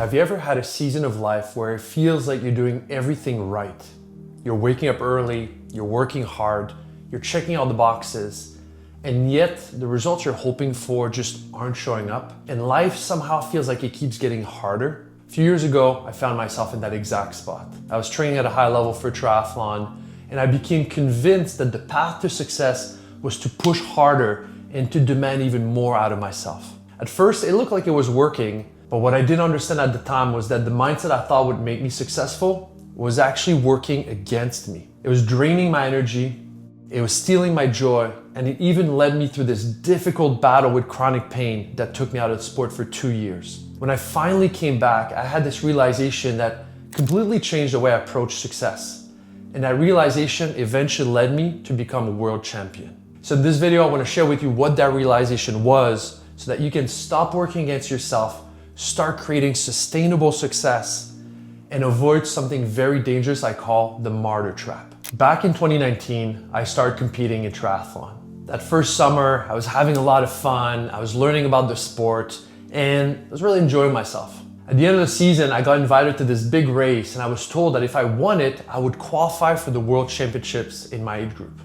have you ever had a season of life where it feels like you're doing everything right? You're waking up early, you're working hard, you're checking all the boxes, and yet the results you're hoping for just aren't showing up, and life somehow feels like it keeps getting harder? A few years ago, I found myself in that exact spot. I was training at a high level for triathlon, and I became convinced that the path to success was to push harder and to demand even more out of myself. At first, it looked like it was working, but what I didn't understand at the time was that the mindset I thought would make me successful was actually working against me. It was draining my energy, it was stealing my joy, and it even led me through this difficult battle with chronic pain that took me out of the sport for 2 years. When I finally came back, I had this realization that completely changed the way I approached success. And that realization eventually led me to become a world champion. So in this video, I want to share with you what that realization was so that you can stop working against yourself, start creating sustainable success, and avoid something very dangerous I call the martyr trap. Back in 2019, I started competing in triathlon. That first summer, I was having a lot of fun, I was learning about the sport, and I was really enjoying myself. At the end of the season, I got invited to this big race, and I was told that if I won it, I would qualify for the World Championships in my age group.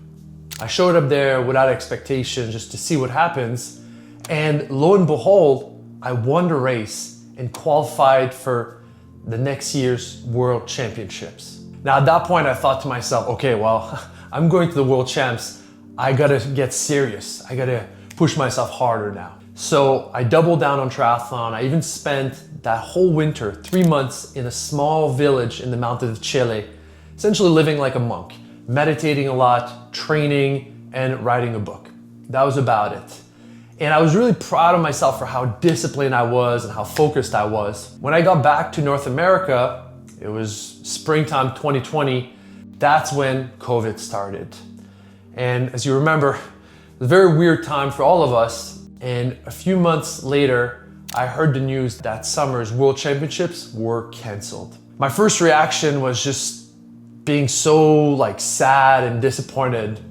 I showed up there without expectation just to see what happens, and lo and behold, I won the race and qualified for the next year's World Championships. Now at that point I thought to myself, okay, well, I'm going to the World Champs. I gotta get serious. I gotta push myself harder now. So I doubled down on triathlon. I even spent that whole winter, 3 months in a small village in the mountains of Chile, essentially living like a monk, meditating a lot, training, and writing a book. That was about it. And I was really proud of myself for how disciplined I was and how focused I was. When I got back to North America, it was springtime 2020, that's when COVID started. And as you remember, it was a very weird time for all of us. And a few months later, I heard the news that summer's World Championships were canceled. My first reaction was just being so sad and disappointed.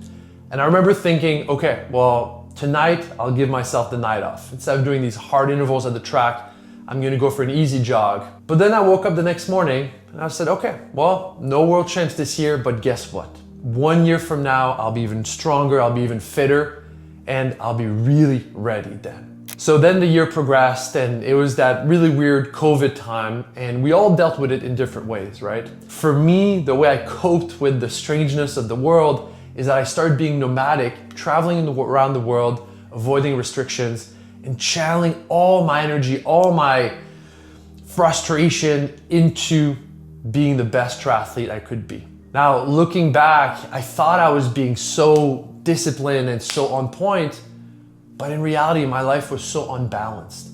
And I remember thinking, okay, well, tonight, I'll give myself the night off. Instead of doing these hard intervals at the track, I'm gonna go for an easy jog. But then I woke up the next morning and I said, okay, well, no World Champs this year, but guess what? 1 year from now, I'll be even stronger, I'll be even fitter, and I'll be really ready then. So then the year progressed and it was that really weird COVID time, and we all dealt with it in different ways, right? For me, the way I coped with the strangeness of the world is that I started being nomadic, traveling around the world, avoiding restrictions, and channeling all my energy, all my frustration into being the best triathlete I could be. Now, looking back, I thought I was being so disciplined and so on point, but in reality, my life was so unbalanced.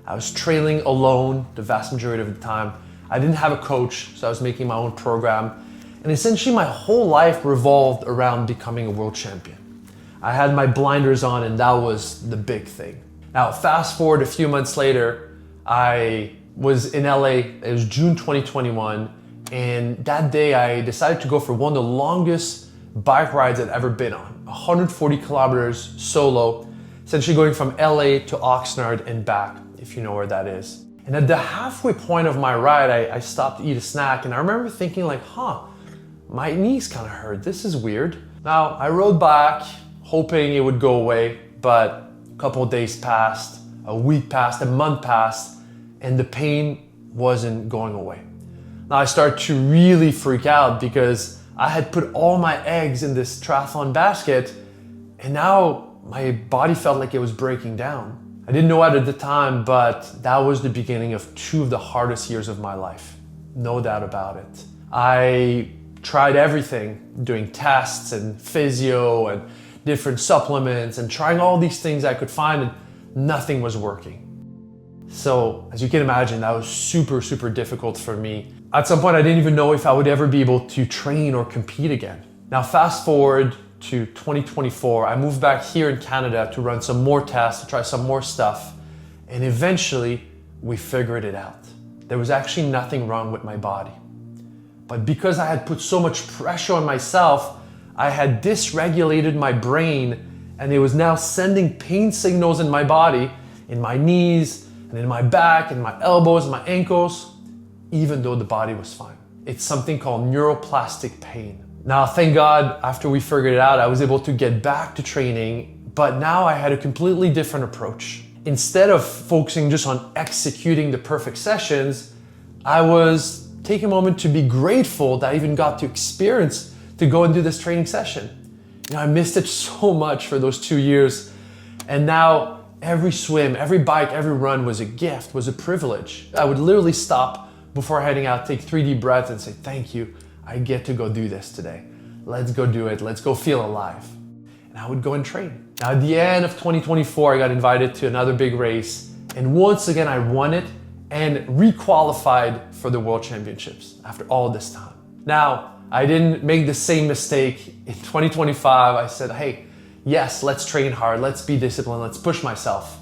I was trailing alone the vast majority of the time. I didn't have a coach, so I was making my own program. And essentially my whole life revolved around becoming a world champion. I had my blinders on and that was the big thing. Now fast forward a few months later, I was in LA, it was June 2021, and that day I decided to go for one of the longest bike rides I'd ever been on. 140 kilometers solo, essentially going from LA to Oxnard and back, if you know where that is. And at the halfway point of my ride, I stopped to eat a snack, and I remember thinking my knees kind of hurt. This is weird. Now, I rode back hoping it would go away, but a couple of days passed, a week passed, a month passed, and the pain wasn't going away. Now, I started to really freak out because I had put all my eggs in this triathlon basket, and now my body felt like it was breaking down. I didn't know it at the time, but that was the beginning of 2 of the hardest years of my life. No doubt about it. I tried everything, doing tests and physio and different supplements and trying all these things I could find, and nothing was working. So as you can imagine, that was super, super difficult for me. At some point, I didn't even know if I would ever be able to train or compete again. Now fast forward to 2024, I moved back here in Canada to run some more tests, to try some more stuff, and eventually we figured it out. There was actually nothing wrong with my body. But because I had put so much pressure on myself, I had dysregulated my brain, and it was now sending pain signals in my body, in my knees, and in my back, and my elbows, and my ankles, even though the body was fine. It's something called neuroplastic pain. Now, thank God, after we figured it out, I was able to get back to training, but now I had a completely different approach. Instead of focusing just on executing the perfect sessions, I was taking a moment to be grateful that I even got to experience to go and do this training session. I missed it so much for those 2 years, and now every swim, every bike, every run was a gift, was a privilege. I would literally stop before heading out, take 3 deep breaths and say, thank you, I get to go do this today. Let's go do it, let's go feel alive. And I would go and train. Now at the end of 2024, I got invited to another big race, and once again I won it and re-qualified for the World Championships after all this time. Now, I didn't make the same mistake. In 2025, I said, hey, yes, let's train hard, let's be disciplined, let's push myself.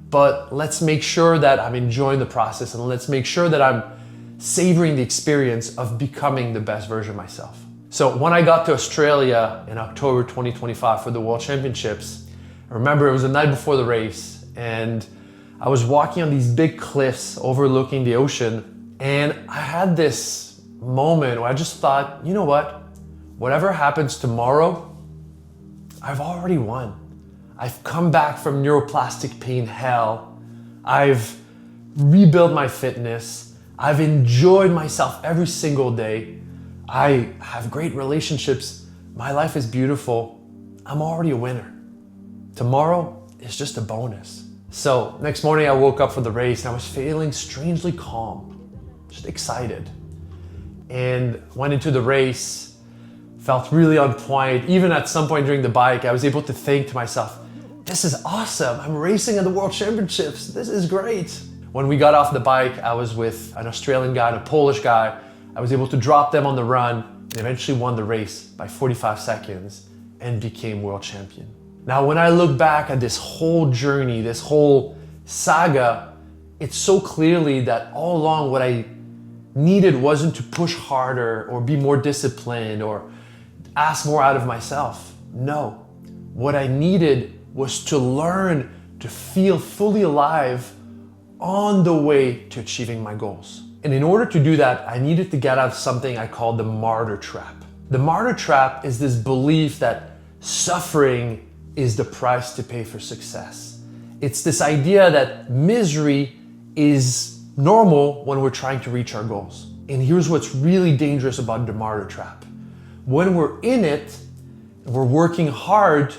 But let's make sure that I'm enjoying the process, and let's make sure that I'm savoring the experience of becoming the best version of myself. So when I got to Australia in October 2025 for the World Championships, I remember it was the night before the race, and I was walking on these big cliffs overlooking the ocean, and I had this moment where I just thought, you know what? Whatever happens tomorrow, I've already won. I've come back from neuroplastic pain hell. I've rebuilt my fitness. I've enjoyed myself every single day. I have great relationships. My life is beautiful. I'm already a winner. Tomorrow is just a bonus. So next morning I woke up for the race and I was feeling strangely calm, just excited. And went into the race, felt really on point. Even at some point during the bike, I was able to think to myself, this is awesome. I'm racing at the World Championships. This is great. When we got off the bike, I was with an Australian guy and a Polish guy. I was able to drop them on the run and eventually won the race by 45 seconds and became world champion. Now, when I look back at this whole journey, this whole saga, it's so clearly that all along what I needed wasn't to push harder or be more disciplined or ask more out of myself. No, what I needed was to learn to feel fully alive on the way to achieving my goals. And in order to do that, I needed to get out of something I call the martyr trap. The martyr trap is this belief that suffering is the price to pay for success. It's this idea that misery is normal when we're trying to reach our goals. And here's what's really dangerous about the martyr trap. When we're in it, we're working hard,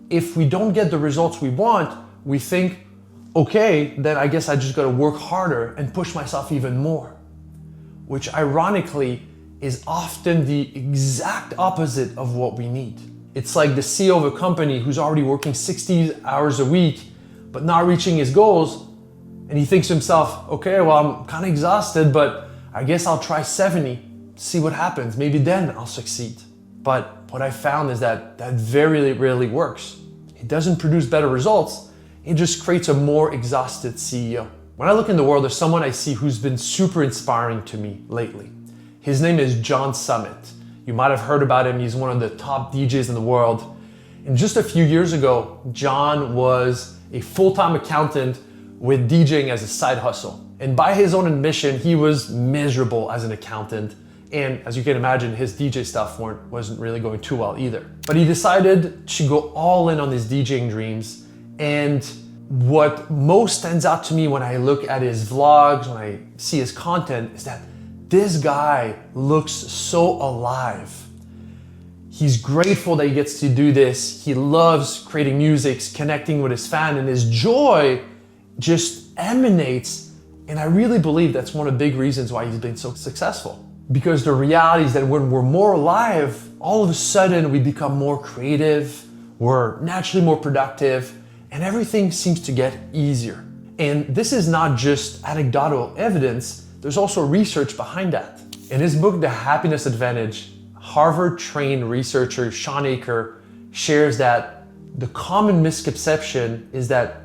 if we don't get the results we want, we think, okay, then I guess I just gotta work harder and push myself even more. Which ironically is often the exact opposite of what we need. It's like the CEO of a company who's already working 60 hours a week, but not reaching his goals. And he thinks to himself, okay, well, I'm kind of exhausted, but I guess I'll try 70, see what happens. Maybe then I'll succeed. But what I found is that very rarely works. It doesn't produce better results. It just creates a more exhausted CEO. When I look in the world, there's someone I see who's been super inspiring to me lately. His name is John Summit. You might have heard about him. He's one of the top DJs in the world. And just a few years ago, John was a full-time accountant with DJing as a side hustle. And by his own admission, he was miserable as an accountant. And as you can imagine, his DJ stuff wasn't really going too well either. But he decided to go all in on his DJing dreams. And what most stands out to me when I look at his vlogs, when I see his content, is that this guy looks so alive. He's grateful that he gets to do this. He loves creating music, connecting with his fan, and his joy just emanates. And I really believe that's one of the big reasons why he's been so successful. Because the reality is that when we're more alive, all of a sudden we become more creative, we're naturally more productive, and everything seems to get easier. And this is not just anecdotal evidence, there's also research behind that. In his book, The Happiness Advantage, Harvard-trained researcher Sean Aker shares that the common misconception is that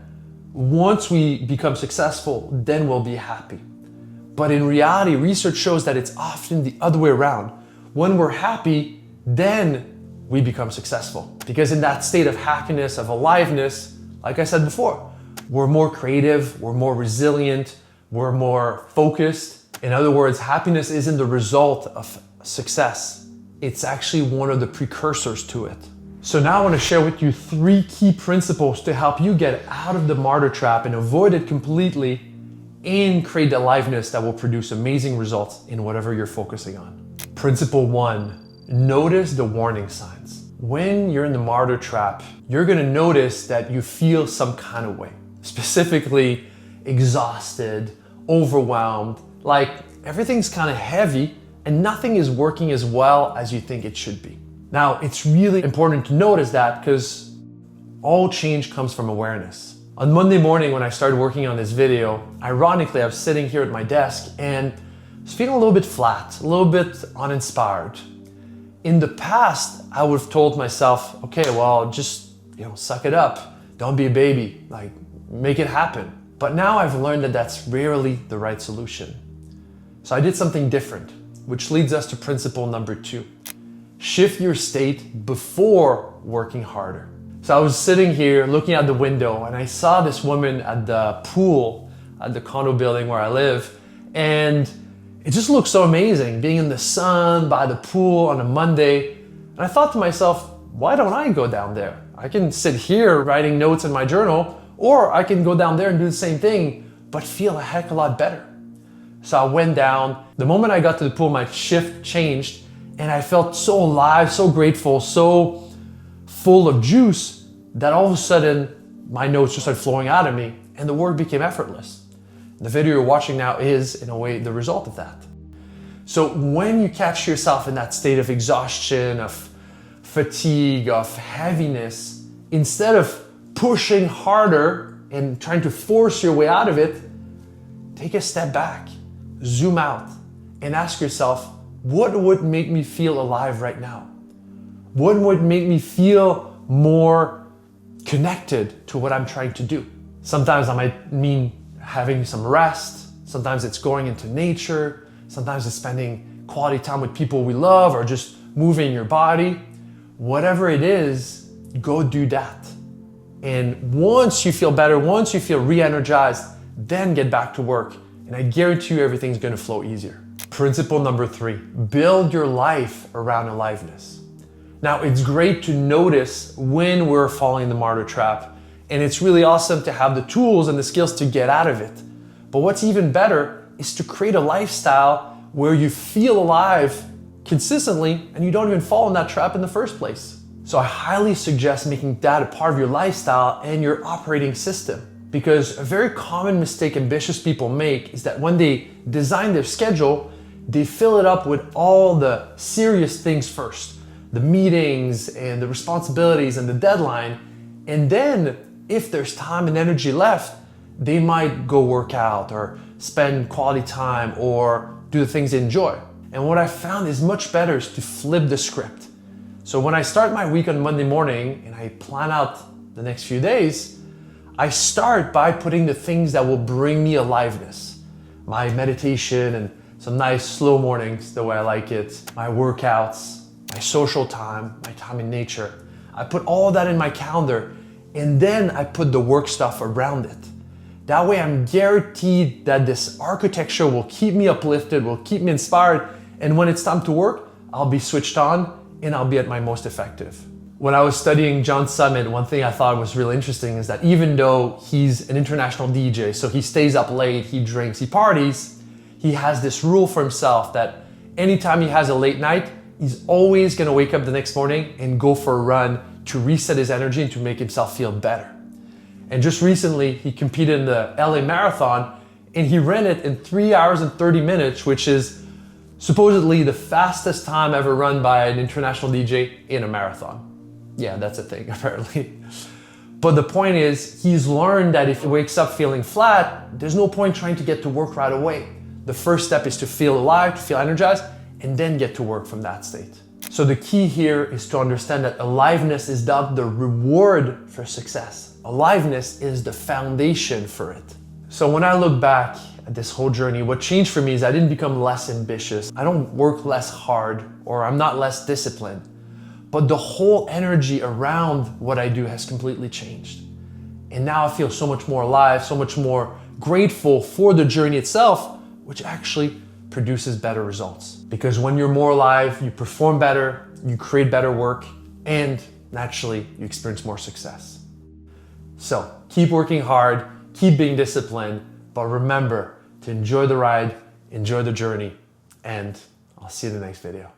once we become successful, then we'll be happy. But in reality, research shows that it's often the other way around. When we're happy, then we become successful. Because in that state of happiness, of aliveness, like I said before, we're more creative, we're more resilient, we're more focused. In other words, happiness isn't the result of success. It's actually one of the precursors to it. So now I want to share with you 3 key principles to help you get out of the martyr trap and avoid it completely and create the aliveness that will produce amazing results in whatever you're focusing on. Principle 1, notice the warning signs. When you're in the martyr trap, you're gonna notice that you feel some kind of way. Specifically, exhausted, overwhelmed, like everything's kind of heavy and nothing is working as well as you think it should be. Now, it's really important to notice that because all change comes from awareness. On Monday morning when I started working on this video, ironically, I was sitting here at my desk and I was feeling a little bit flat, a little bit uninspired. In the past, I would have told myself, okay, well, just, suck it up. Don't be a baby, like make it happen. But now I've learned that that's rarely the right solution. So I did something different, which leads us to principle number 2. Shift your state before working harder. So I was sitting here looking out the window and I saw this woman at the pool at the condo building where I live, and it just looked so amazing being in the sun by the pool on a Monday. And I thought to myself, why don't I go down there? I can sit here writing notes in my journal, or I can go down there and do the same thing, but feel a heck of a lot better. So I went down. The moment I got to the pool, my shift changed and I felt so alive, so grateful, so full of juice that all of a sudden my notes just started flowing out of me and the work became effortless. The video you're watching now is, in a way, the result of that. So when you catch yourself in that state of exhaustion, of fatigue, of heaviness, instead of pushing harder and trying to force your way out of it, take a step back, zoom out, and ask yourself, what would make me feel alive right now? What would make me feel more connected to what I'm trying to do? Sometimes that might mean having some rest. Sometimes it's going into nature. Sometimes it's spending quality time with people we love or just moving your body. Whatever it is, go do that. And once you feel better, once you feel re-energized, then get back to work. And I guarantee you everything's gonna flow easier. Principle number 3, build your life around aliveness. Now, it's great to notice when we're falling in the martyr trap, and it's really awesome to have the tools and the skills to get out of it. But what's even better is to create a lifestyle where you feel alive consistently and you don't even fall in that trap in the first place. So I highly suggest making that a part of your lifestyle and your operating system, because a very common mistake ambitious people make is that when they design their schedule, they fill it up with all the serious things first, the meetings and the responsibilities and the deadline. And then if there's time and energy left, they might go work out or spend quality time or do the things they enjoy. And what I found is much better is to flip the script. So when I start my week on Monday morning and I plan out the next few days, I start by putting the things that will bring me aliveness. My meditation and some nice slow mornings, the way I like it, my workouts, my social time, my time in nature. I put all of that in my calendar and then I put the work stuff around it. That way I'm guaranteed that this architecture will keep me uplifted, will keep me inspired, and when it's time to work, I'll be switched on and I'll be at my most effective. When I was studying John Summit, one thing I thought was really interesting is that even though he's an international DJ, so he stays up late, he drinks, he parties, he has this rule for himself that anytime he has a late night, he's always gonna wake up the next morning and go for a run to reset his energy and to make himself feel better. And just recently, he competed in the LA Marathon and he ran it in 3 hours and 30 minutes, which is supposedly the fastest time ever run by an international DJ in a marathon. Yeah, that's a thing apparently. But the point is, he's learned that if he wakes up feeling flat, there's no point trying to get to work right away. The first step is to feel alive, to feel energized, and then get to work from that state. So the key here is to understand that aliveness is not the reward for success. Aliveness is the foundation for it. So when I look back at this whole journey, what changed for me is I didn't become less ambitious. I don't work less hard, or I'm not less disciplined. But the whole energy around what I do has completely changed. And now I feel so much more alive, so much more grateful for the journey itself, which actually produces better results. Because when you're more alive, you perform better, you create better work, and naturally, you experience more success. So keep working hard, keep being disciplined, but remember to enjoy the ride, enjoy the journey, and I'll see you in the next video.